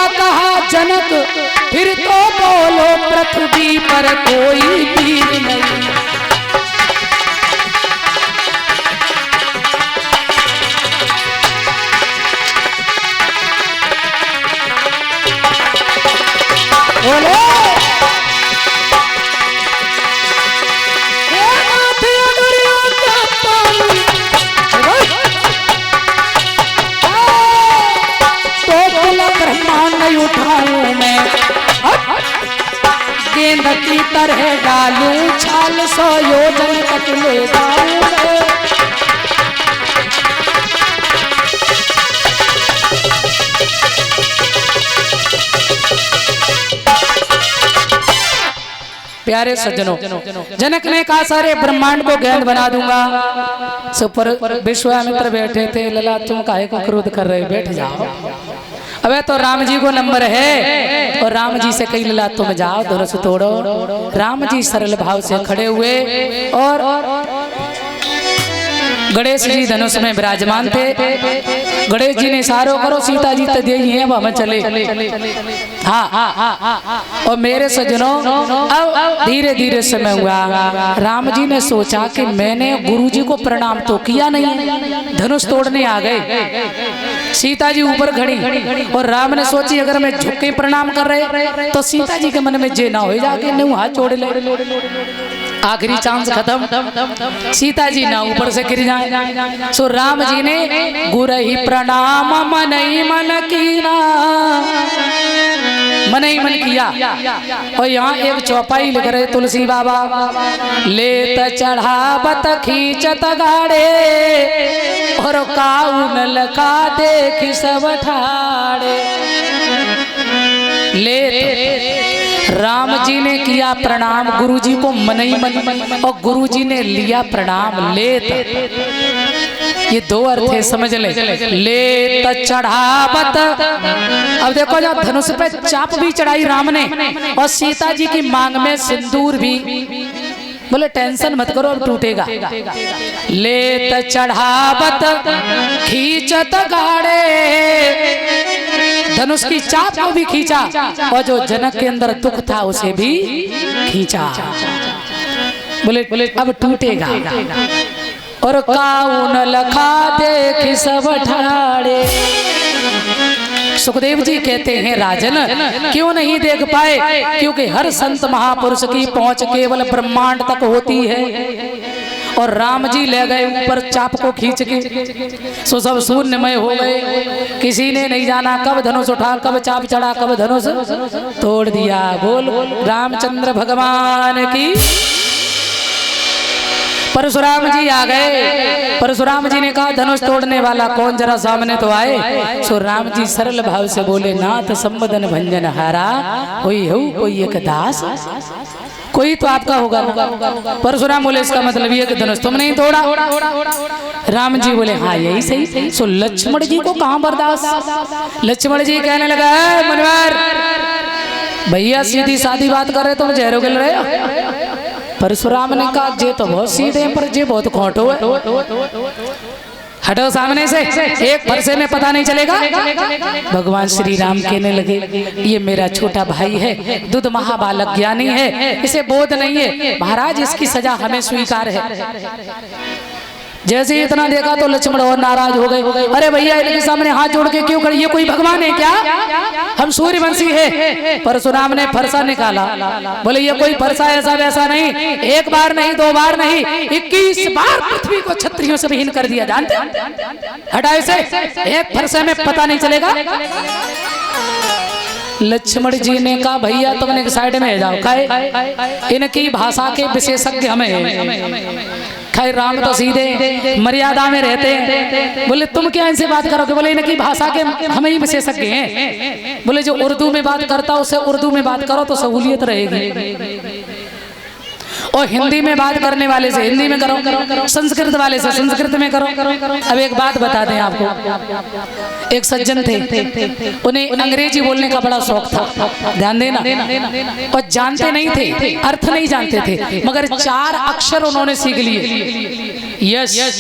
क्या कहा जनक, फिर तो बोलो पृथ्वी पर कोई वीर नहीं। बोलो नहीं उठाऊं मैं, गेंद की तरह डालूं छाल, 100 योजन तक ले जाऊं मैं। प्यारे सज्जनों, जनक ने कहा सारे ब्रह्मांड को गेंद बना दूंगा। सुपर विश्वामित्र बैठे थे, लला तुम काहे को क्रोध कर रहे, बैठ जाओ। अबे तो राम जी को नंबर है, और राम जी से कही लला तुम जाओ धनुष तोड़ो। राम जी सरल भाव से खड़े हुए और गणेश जी धनुष में विराजमान थे। गणेश जी ने इशारों करो, सीता जी तो दे हैं, अब हमें चले। हाँ, और मेरे सज्जनों अब धीरे धीरे समय हुआ। राम जी ने सोचा कि मैंने गुरु जी को प्रणाम तो किया नहीं, धनुष तोड़ने आ गए। सीता जी ऊपर खड़ी और राम ने सोची अगर मैं झुक के प्रणाम कर रहे तो सीता जी के मन में जे ना हो जाके नहीं हाथ जोड़ ले, आखिरी चांस खत्म, सीता जी ना ऊपर से गिर जाए। सो राम जी ने गुरहि प्रणाम मन ही मन कीना, मन ही मन किया। और यहाँ एक चौपाई लिख रहे तुलसी बाबा, लेत चढ़ावत खींचत गाड़े, और काउन लका देख सब ठाड़े। लेत राम जी ने किया प्रणाम गुरु जी को मन ही मन, और गुरु जी ने लिया प्रणाम लेत। ये दो अर्थ है, समझ ले। लेत चढ़ावत, अब देखो जब धनुष पे चाप भी चढ़ाई राम ने, और सीता जी की मांग में सिंदूर भी। बोले टेंशन मत करो अब टूटेगा। लेत चढ़ावत खींचत गाड़े, धनुष की चाप को भी खींचा, और जो जनक के अंदर दुख था उसे भी खींचा। बोले अब टूटेगा। और काउन लखा देख सब ठाड़े। सुखदेव जी कहते हैं राजन क्यों नहीं देख पाए, क्योंकि हर संत महापुरुष की पहुंच केवल ब्रह्मांड तक होती है, और राम जी ले गए ऊपर चाप को खींच के, सो सब शून्यमय हो गए। किसी ने नहीं जाना कब धनुष उठा, कब चाप चढ़ा, कब धनुष तोड़ दिया। बोल रामचंद्र भगवान की। परशुराम जी आ गए। परशुराम जी ने कहा धनुष तोड़ने वाला कौन, जरा सामने तो आए। सो राम जी सरल भाव से बोले, नाथ संबदन भंजन हारा, कोई हो कोई एक दास, कोई तो आपका होगा। परशुराम बोले इसका मतलब ये कि धनुष तुम नहीं तोड़ा। राम जी बोले हाँ यही सही। सो लक्ष्मण जी को कहाँ बर्दाश्त। लक्ष्मण जी कहने लगा मनवर भैया सीधी सादी बात कर रहे तुम जहरो गिल रहे हो। परशुराम ने कहा जे तो बहुत सीधे पर जे बहुत खोटो है, हटो सामने से, एक फरसे में पता नहीं चलेगा। भगवान श्री राम कहने लगे ये मेरा छोटा भाई है, दूध महाबालक ज्ञानी है, इसे बोध नहीं है, महाराज इसकी सजा हमें स्वीकार है। जैसे इतना देखा तो लक्ष्मण और नाराज हो गए। अरे भैया इनके सामने हाथ जोड़ के क्यों खड़े, ये कोई भगवान है क्या, हम सूर्यवंशी है। परशुराम ने फरसा निकाला, बोले ये कोई फरसा ऐसा वैसा नहीं, एक बार नहीं दो बार नहीं 21 बार पृथ्वी को क्षत्रियों से विहीन कर दिया, जानते। हटाओ इसे, एक फरसे में पता नहीं चलेगा। लक्ष्मण जी ने कहा भैया तुमने एक साइड में जाओ, खाए इनकी भाषा के विशेषज्ञ हमें। खैर राम तो सीधे मर्यादा में रहते हैं। बोले तुम क्या इनसे बात करोगे, बोले इनकी भाषा के हमें ही विशेषज्ञ हैं। बोले जो उर्दू में बात करता उससे उर्दू में बात करो तो सहूलियत रहेगी, और हिंदी में बात करने वाले से हिंदी में करो, संस्कृत वाले से संस्कृत में करो। अब एक बात बता दें आपको, एक सज्जन थे, उन्हें अंग्रेजी बोलने का बड़ा शौक था, ध्यान देना, और जानते नहीं थे, अर्थ नहीं जानते थे, मगर 4 अक्षर उन्होंने सीख लिए, यस